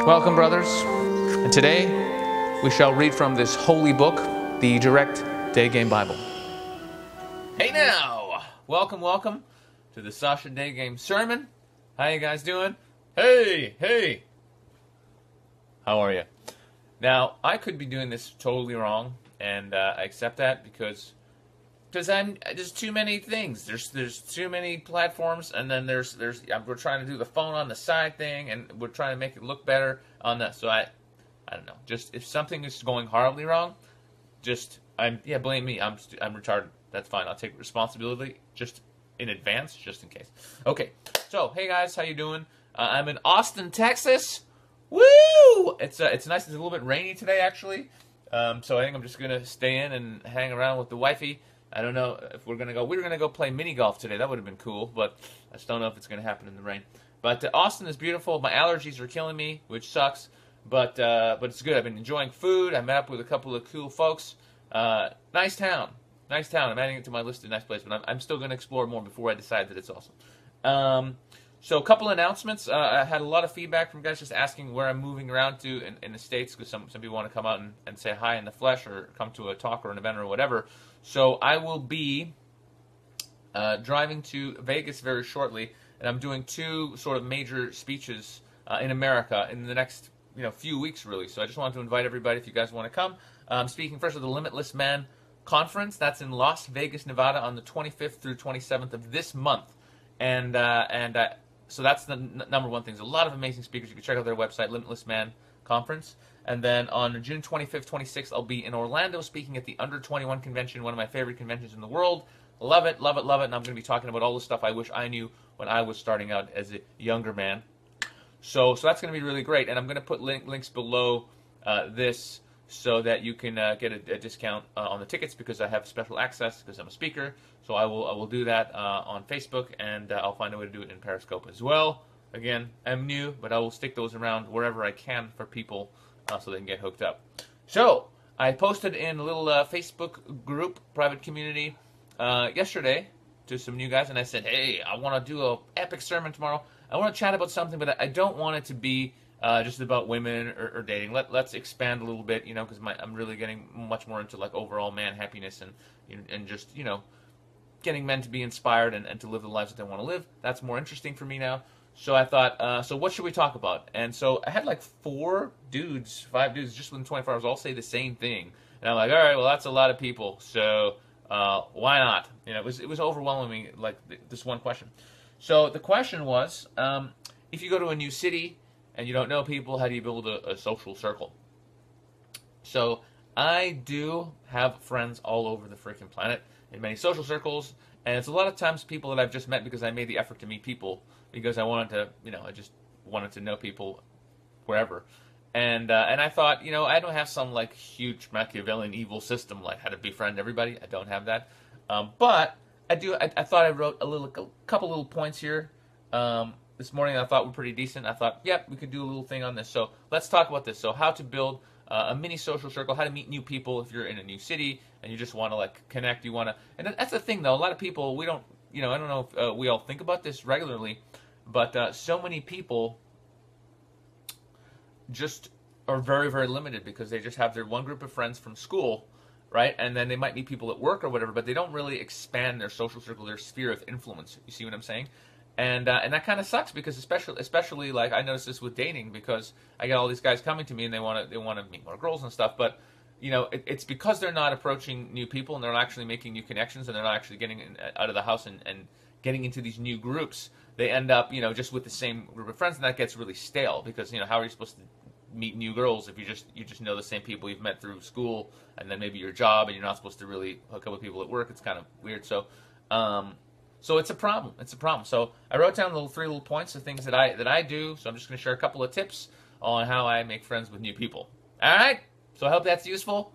Welcome, brothers, and today we shall read from this holy book, the Direct Day Game Bible. Hey now! Welcome to the Sasha Day Game Sermon. How you guys doing? Hey! How are you? Now, I could be doing this totally wrong, and I accept that because there's too many things. There's too many platforms, and then we're trying to do the phone on the side thing, and we're trying to make it look better on that. So I don't know. Just if something is going horribly wrong, blame me. I'm retarded. That's fine. I'll take responsibility just in advance, just in case. Okay. So hey guys, how you doing? I'm in Austin, Texas. Woo! It's nice. It's a little bit rainy today, actually. So I think I'm just gonna stay in and hang around with the wifey. I don't know if we're going to go. We were going to go play mini golf today. That would have been cool, but I just don't know if it's going to happen in the rain. But Austin is beautiful. My allergies are killing me, which sucks, but it's good. I've been enjoying food. I met up with a couple of cool folks. Nice town. I'm adding it to my list of nice places, but I'm still going to explore more before I decide that it's awesome. So a couple announcements. I had a lot of feedback from guys just asking where I'm moving around to in the States, because some people want to come out and say hi in the flesh or come to a talk or an event or whatever. So I will be driving to Vegas very shortly, and I'm doing two sort of major speeches in America in the next few weeks, really. So I just wanted to invite everybody if you guys want to come. I'm speaking first at the Limitless Man Conference. That's in Las Vegas, Nevada on the 25th through 27th of this month. So that's the number one thing. There's a lot of amazing speakers. You can check out their website, Limitless Man Conference. And then on June 25th, 26th, I'll be in Orlando speaking at the Under 21 Convention, one of my favorite conventions in the world. Love it. And I'm going to be talking about all the stuff I wish I knew when I was starting out as a younger man. So that's going to be really great. And I'm going to put links below this so that you can get a discount on the tickets, because I have special access because I'm a speaker. So I will do that on Facebook, and I'll find a way to do it in Periscope as well. Again, I'm new, but I will stick those around wherever I can for people so they can get hooked up. So I posted in a little Facebook group, private community, yesterday to some new guys, and I said, hey, I want to do an epic sermon tomorrow. I want to chat about something, but I don't want it to be just about women or dating. Let's expand a little bit, because I'm really getting much more into like overall man happiness and just getting men to be inspired and to live the lives that they want to live. That's more interesting for me now. So I thought, so what should we talk about? And so I had like 5 dudes, just within 24 hours, all say the same thing. And I'm like, all right, well, that's a lot of people. So why not? It was overwhelming, like this one question. So the question was, if you go to a new city and you don't know people, how do you build a social circle? So I do have friends all over the freaking planet in many social circles. And it's a lot of times people that I've just met because I made the effort to meet people, because I wanted to, I just wanted to know people wherever. And I thought, I don't have some like huge Machiavellian evil system like how to befriend everybody. I don't have that. But I do. I thought I wrote a couple little points here this morning that I thought were pretty decent. I thought, yep, we could do a little thing on this. So let's talk about this. So how to build a mini social circle, how to meet new people if you're in a new city and you just want to like connect. And that's the thing though. A lot of people, we don't, I don't know if we all think about this regularly, but so many people just are very, very limited because they just have their one group of friends from school, right? And then they might meet people at work or whatever, but they don't really expand their social circle, their sphere of influence. You see what I'm saying? And that kind of sucks, because especially like I noticed this with dating, because I get all these guys coming to me and they want to meet more girls and stuff, but it's because they're not approaching new people and they're not actually making new connections, and they're not actually getting out of the house and getting into these new groups. They end up just with the same group of friends, and that gets really stale, because how are you supposed to meet new girls if you just know the same people you've met through school and then maybe your job, and you're not supposed to really hook up with people at work? It's kind of weird. So it's a problem. So I wrote down 3 little points of things that I do. So I'm just going to share a couple of tips on how I make friends with new people. All right. So I hope that's useful.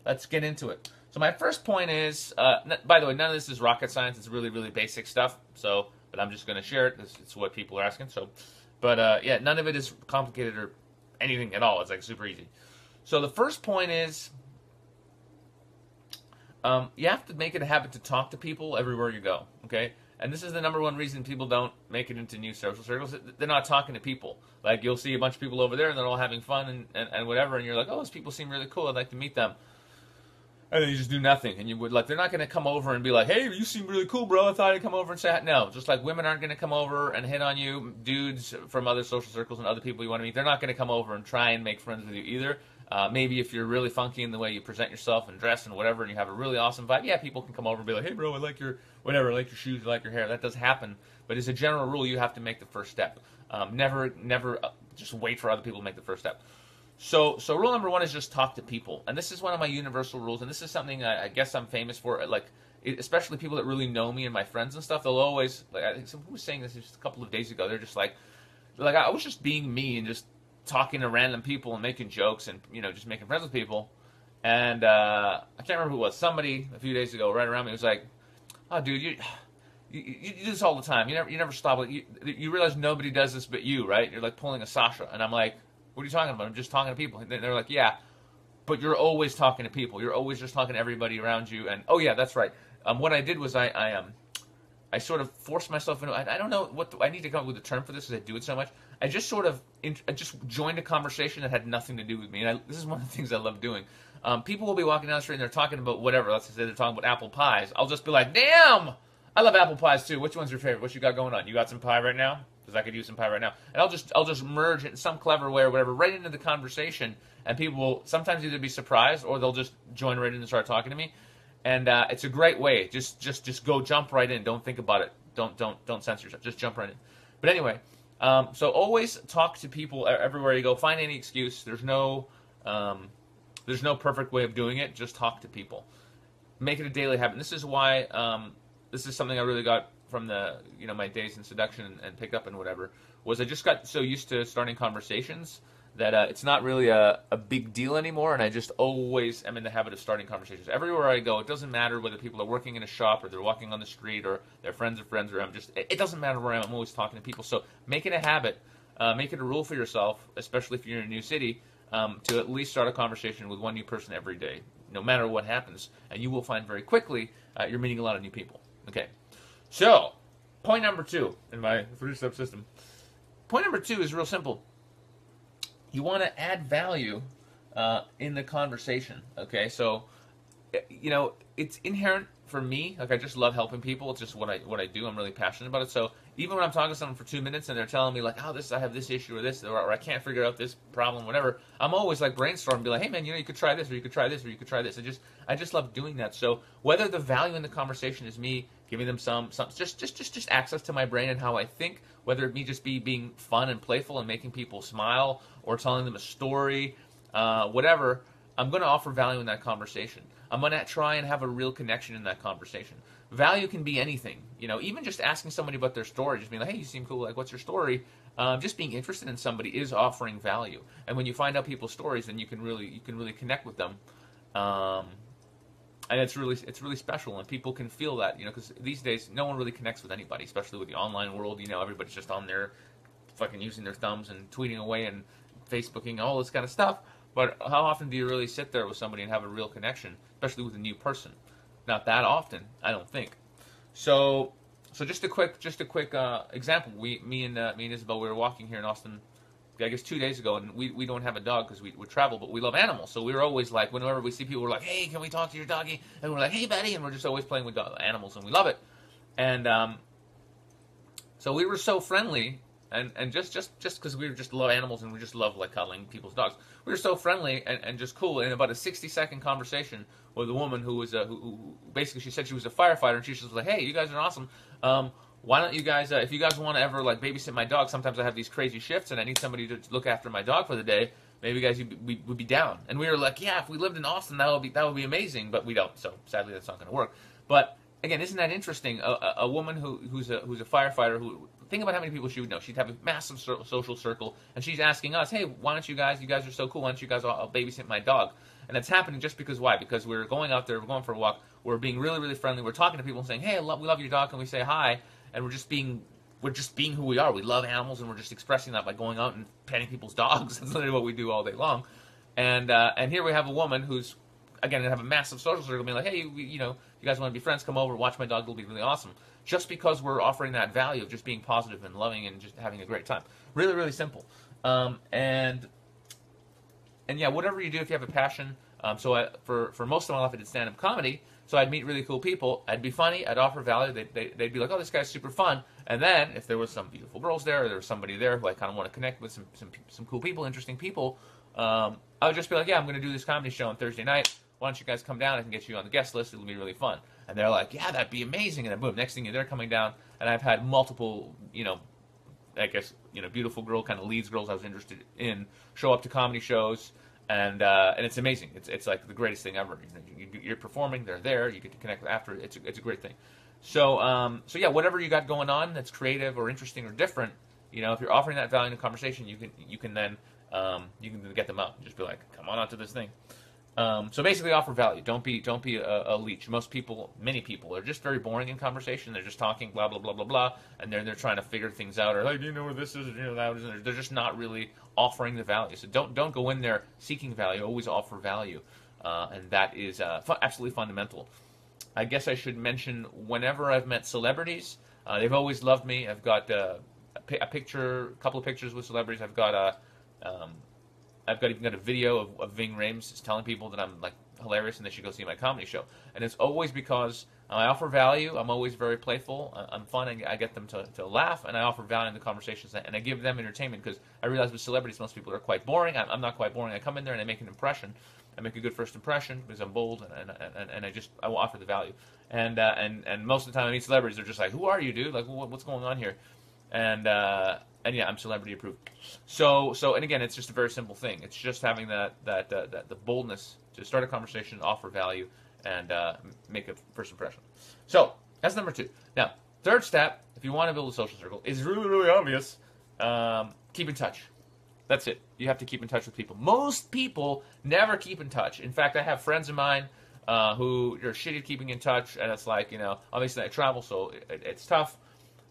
Let's get into it. So my first point is, by the way, none of this is rocket science. It's really, really basic stuff. But I'm just going to share it because it's what people are asking. Yeah, none of it is complicated or anything at all. It's like super easy. So the first point is, you have to make it a habit to talk to people everywhere you go, okay? And this is the number one reason people don't make it into new social circles. They're not talking to people. Like, you'll see a bunch of people over there, and they're all having fun and whatever, and you're like, oh, those people seem really cool. I'd like to meet them. And then you just do nothing. And you would, like, they're not going to come over and be like, hey, you seem really cool, bro. I thought I'd come over and say hi. No, just like women aren't going to come over and hit on you. Dudes from other social circles and other people you want to meet, they're not going to come over and try and make friends with you either. Maybe if you're really funky in the way you present yourself and dress and whatever, and you have a really awesome vibe, yeah, people can come over and be like, hey, bro, I like your whatever, I like your shoes, I like your hair. That does happen. But as a general rule, you have to make the first step. Never just wait for other people to make the first step. So rule number one is just talk to people. And this is one of my universal rules, and this is something I guess I'm famous for. Like, especially people that really know me and my friends and stuff, they'll always, like, I think someone was saying this just a couple of days ago, they're just like I was just being me and just talking to random people and making jokes and, you know, just making friends with people. And I can't remember who it was. Somebody a few days ago right around me was like, oh, dude, you do this all the time. You never stop. Like, you realize nobody does this but you, right? You're like pulling a Sasha. And I'm like, what are you talking about? I'm just talking to people. And they're like, yeah, but you're always talking to people. You're always just talking to everybody around you. And, oh, yeah, that's right. What I did was I sort of forced myself into, I don't know I need to come up with a term for this because I do it so much. I just sort of, I just joined a conversation that had nothing to do with me. And this is one of the things I love doing. People will be walking down the street and they're talking about whatever. Let's say they're talking about apple pies. I'll just be like, damn, I love apple pies too. Which one's your favorite? What you got going on? You got some pie right now? Because I could use some pie right now. And I'll just merge it in some clever way or whatever right into the conversation. And people will sometimes either be surprised or they'll just join right in and start talking to me. And it's a great way. Just go jump right in. Don't think about it. Don't censor yourself. Just jump right in. But anyway, so always talk to people everywhere you go. Find any excuse. There's no perfect way of doing it. Just talk to people. Make it a daily habit. And this is why this is something I really got from the my days in seduction and pickup and whatever. Was I just got so used to starting conversations that it's not really a big deal anymore, and I just always am in the habit of starting conversations. Everywhere I go, it doesn't matter whether people are working in a shop or they're walking on the street or their friends of friends, or it doesn't matter where I am, I'm always talking to people. So make it a habit, make it a rule for yourself, especially if you're in a new city, to at least start a conversation with one new person every day, no matter what happens, and you will find very quickly you're meeting a lot of new people. Okay, so point number 2 in my 3-step system. Point number 2 is real simple. You want to add value in the conversation, okay? So, it's inherent for me. Like, I just love helping people. It's just what I do. I'm really passionate about it. So, even when I'm talking to someone for 2 minutes and they're telling me, like, oh, I have this issue or this, or I can't figure out this problem, whatever, I'm always, like, brainstorming, be like, hey, man, you could try this, or you could try this, or you could try this. I just love doing that. So, whether the value in the conversation is me giving them some just access to my brain and how I think, whether it be just being fun and playful and making people smile or telling them a story, whatever, I'm going to offer value in that conversation. I'm going to try and have a real connection in that conversation. Value can be anything, even just asking somebody about their story, just being like, hey, you seem cool, like, what's your story? Just being interested in somebody is offering value. And when you find out people's stories, then you can really connect with them. And it's really special, and people can feel that, because these days no one really connects with anybody, especially with the online world. Everybody's just on there, fucking using their thumbs and tweeting away and Facebooking, all this kind of stuff. But how often do you really sit there with somebody and have a real connection, especially with a new person? Not that often, I don't think. So just a quick example. Me and Isabel, we were walking here in Austin, I guess 2 days ago, and we don't have a dog because we travel, but we love animals. So we were always like, whenever we see people, we're like, hey, can we talk to your doggy? And we're like, hey, buddy, and we're just always playing with animals, and we love it. And so we were so friendly, and just because we just love animals and we just love, like, cuddling people's dogs, we were so friendly and just cool. In about a 60-second conversation with a woman who was who basically, she said she was a firefighter, and she was like, hey, you guys are awesome. Why don't you guys, if you guys want to ever, like, babysit my dog, sometimes I have these crazy shifts and I need somebody to look after my dog for the day, maybe you guys would be down. And we were like, yeah, if we lived in Austin, that would be amazing, but we don't, so sadly that's not going to work. But again, isn't that interesting? A woman who's a firefighter, who, think about how many people she would know. She'd have a massive social circle, and she's asking us, hey, why don't you guys are so cool, why don't you guys all babysit my dog? And it's happening just because, why? Because we're going out there, we're going for a walk, we're being really, really friendly, we're talking to people and saying, hey, we love your dog, can we say hi? And we're just being who we are. We love animals, and we're just expressing that by going out and petting people's dogs. That's literally what we do all day long. And here we have a woman who's, again, going to have a massive social circle, being like, hey, you guys want to be friends, come over, watch my dog, it'll be really awesome. just because we're offering that value of just being positive and loving and just having a great time. Really, really simple. And yeah, whatever you do, if you have a passion. For most of my life, I did stand-up comedy. So I'd meet really cool people. I'd be funny. I'd offer value. They'd be like, "Oh, this guy's super fun." And then if there was some beautiful girls there, or there was somebody there who I kind of want to connect with, some cool people, interesting people, I would just be like, "Yeah, I'm going to do this comedy show on Thursday night. Why don't you guys come down? I can get you on the guest list. It'll be really fun." And they're like, "Yeah, that'd be amazing." And then boom, next thing they're coming down. And I've had multiple, I guess, beautiful girl kind of leads girls I was interested in show up to comedy shows. And it's amazing. It's like the greatest thing ever. You're performing, they're there, you get to connect after. It's a great thing. So yeah, whatever you got going on that's creative or interesting or different, if you're offering that value in a conversation, you can then get them out and just be like, come on out to this thing. So basically, offer value. Don't be a leech. Many people are just very boring in conversation. They're just talking blah blah blah blah blah, and they're trying to figure things out. Or like, do you know where this is? That is. They're just not really offering the value. So don't go in there seeking value. Always offer value, and that is absolutely fundamental. I guess I should mention whenever I've met celebrities, they've always loved me. I've got a couple of pictures with celebrities. I've even got a video of Ving Rhames just telling people that I'm like hilarious and they should go see my comedy show. And it's always because I offer value. I'm always very playful. I'm fun. I get them to laugh, and I offer value in the conversations, and I give them entertainment because I realize with celebrities, most people are quite boring. I'm not quite boring. I come in there and I make an impression. I make a good first impression because I'm bold, and I will offer the value. And most of the time I meet celebrities, they're just like, "Who are you, dude? Like, what's going on here?" And yeah, I'm celebrity approved. So and again, it's just a very simple thing. It's just having the boldness to start a conversation, offer value, and make a first impression. So that's number 2. Now, third step, if you want to build a social circle, is really, really obvious. Keep in touch. That's it. You have to keep in touch with people. Most people never keep in touch. In fact, I have friends of mine who are shitty at keeping in touch, and it's like, obviously I travel, so it's tough.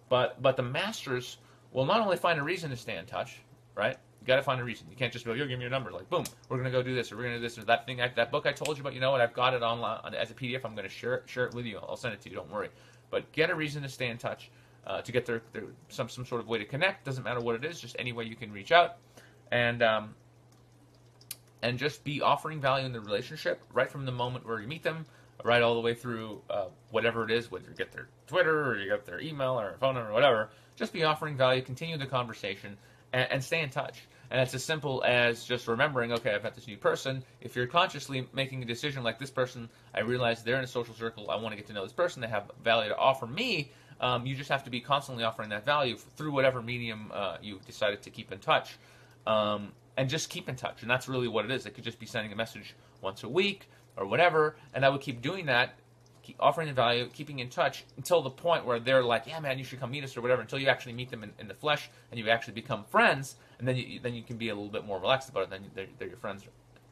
But the masters will not only find a reason to stay in touch, right? You got to find a reason. You can't just be like, "Yo, give me your number." Like, boom, we're gonna go do this, or we're gonna do this, or that thing, that book I told you about. You know what? I've got it online as a PDF. I'm gonna share it with you. I'll send it to you. Don't worry. But get a reason to stay in touch, to get some sort of way to connect. Doesn't matter what it is. Just any way you can reach out, and just be offering value in the relationship right from the moment where you meet them, right all the way through whatever it is, whether you get their Twitter or you get their email or phone number or whatever. Just be offering value, continue the conversation, and stay in touch. And it's as simple as just remembering, okay, I've met this new person. If you're consciously making a decision like this person, I realize they're in a social circle, I want to get to know this person, they have value to offer me, you just have to be constantly offering that value through whatever medium you've decided to keep in touch. And just keep in touch. And that's really what it is. It could just be sending a message once a week or whatever, and I would keep doing that, keep offering the value, keeping in touch until the point where they're like, "Yeah, man, you should come meet us," or whatever, until you actually meet them in the flesh and you actually become friends, and then you can be a little bit more relaxed about it. Then they're your friends.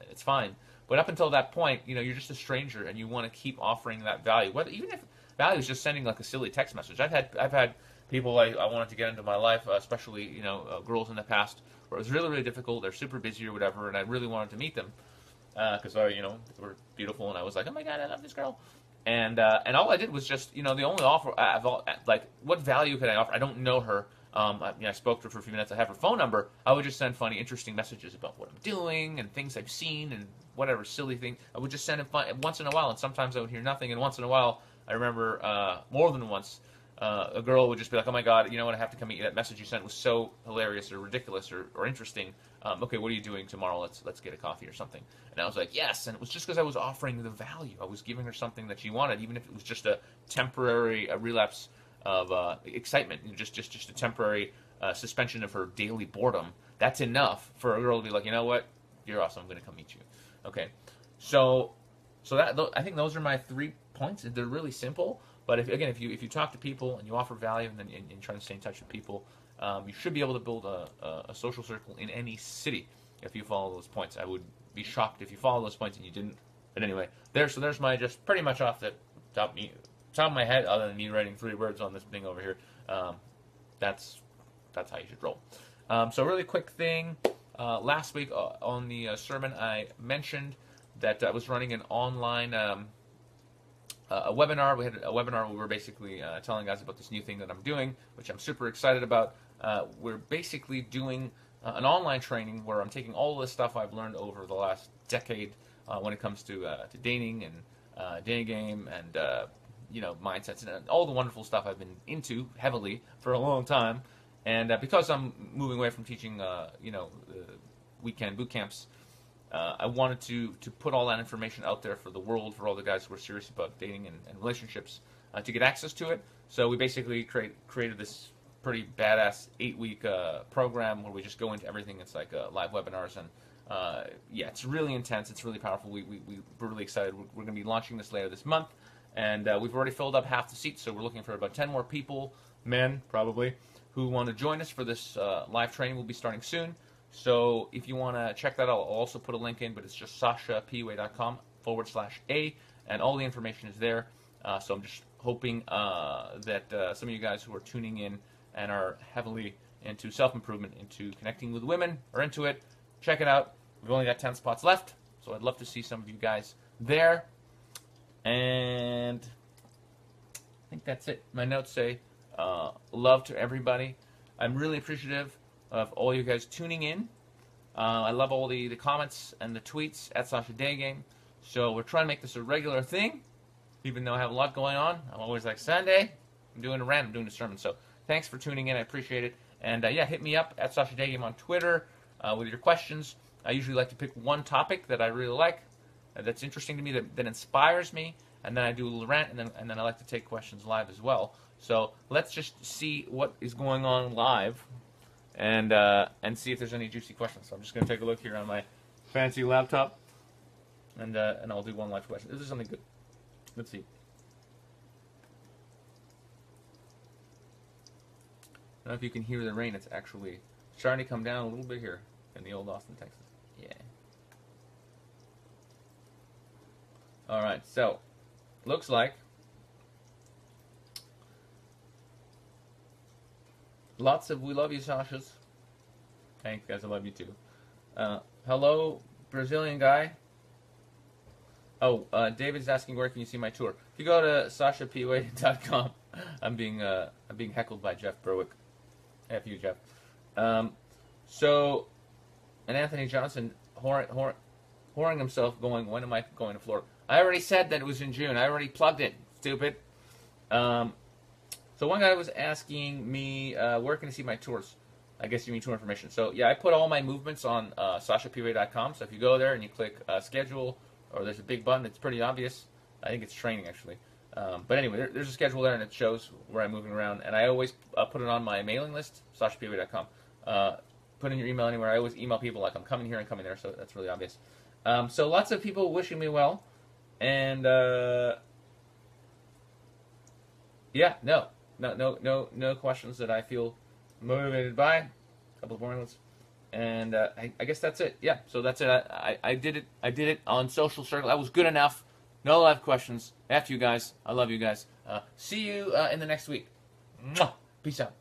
It's fine. But up until that point, you're just a stranger, and you want to keep offering that value. Even if value is just sending like a silly text message. I've had people I wanted to get into my life, especially girls in the past, where it was really, really difficult. They're super busy or whatever, and I really wanted to meet them. Because they were beautiful, and I was like, "Oh my god, I love this girl," and all I did was just, the only offer, what value could I offer? I don't know her. I spoke to her for a few minutes. I have her phone number. I would just send funny, interesting messages about what I'm doing and things I've seen and whatever silly thing. I would just send it once in a while, and sometimes I would hear nothing. And once in a while, I remember more than once, a girl would just be like, "Oh my god, you know what? I have to come meet you. That message you sent was so hilarious or ridiculous or interesting. Okay, what are you doing tomorrow? Let's get a coffee or something." And I was like, "Yes." And it was just because I was offering the value. I was giving her something that she wanted, even if it was just a temporary relapse of excitement, just a temporary suspension of her daily boredom. That's enough for a girl to be like, "You know what? You're awesome. I'm going to come meet you." Okay, so that I think those are my 3 points. They're really simple. But if you talk to people and you offer value and try to stay in touch with people, you should be able to build a social circle in any city if you follow those points. I would be shocked if you follow those points and you didn't. But anyway, there's my just pretty much off the top of my head, other than me writing 3 words on this thing over here. That's how you should roll. So really quick thing. Last week on the sermon, I mentioned that I was running an online a webinar. We had a webinar where we were basically telling guys about this new thing that I'm doing, which I'm super excited about. We're basically doing an online training where I'm taking all the stuff I've learned over the last decade when it comes to dating and dating game and mindsets and all the wonderful stuff I've been into heavily for a long time. And because I'm moving away from teaching, weekend boot camps, I wanted to put all that information out there for the world, for all the guys who are serious about dating and relationships, to get access to it. So we basically created this pretty badass 8-week program where we just go into everything. It's like live webinars, and it's really intense. It's really powerful. We're really excited. We're going to be launching this later this month, and we've already filled up half the seats, so we're looking for about 10 more people, men probably, who want to join us for this live training. We'll be starting soon. So if you want to check that out, I'll also put a link in, but it's just sashapway.com/A, and all the information is there. So I'm just hoping that some of you guys who are tuning in and are heavily into self-improvement, into connecting with women, are into it, check it out. We've only got 10 spots left, so I'd love to see some of you guys there. And I think that's it. My notes say love to everybody. I'm really appreciative of all you guys tuning in. I love all the comments and the tweets at Sasha Daygame. So we're trying to make this a regular thing, even though I have a lot going on. I'm always like, Sunday, I'm doing a rant, I'm doing a sermon. So thanks for tuning in. I appreciate it. And hit me up at Sasha Daygame on Twitter with your questions. I usually like to pick one topic that I really like, that's interesting to me, that inspires me, and then I do a little rant, and then I like to take questions live as well. So let's just see what is going on live, and see if there's any juicy questions. So I'm just going to take a look here on my fancy laptop, and I'll do one live question. This is something good. Let's see. I don't know if you can hear the rain. It's actually starting to come down a little bit here in the old Austin, Texas. Yeah. All right. So looks like lots of "we love you" Sashas. Thanks, guys. I love you too. Hello, Brazilian guy. Oh, David's asking where can you see my tour. If you go to sashapway.com, I'm being heckled by Jeff Berwick. F you, Jeff. And Anthony Johnson whoring himself, going, when am I going to Florida? I already said that it was in June. I already plugged it. Stupid. So one guy was asking me, where can I see my tours? I guess you mean tour information. So yeah, I put all my movements on sashapway.com. So if you go there and you click schedule, or there's a big button, it's pretty obvious. I think it's training, actually. But anyway, there's a schedule there, and it shows where I'm moving around. And I always put it on my mailing list, sashapway.com. Put in your email anywhere. I always email people like I'm coming here and coming there, so that's really obvious. So lots of people wishing me well. And no questions that I feel motivated by. A couple of boring ones. And I guess that's it. Yeah, so that's it. I did it. I did it on Social Circle. That was good enough. No live questions. After you guys. I love you guys. See you in the next week. Mwah. Peace out.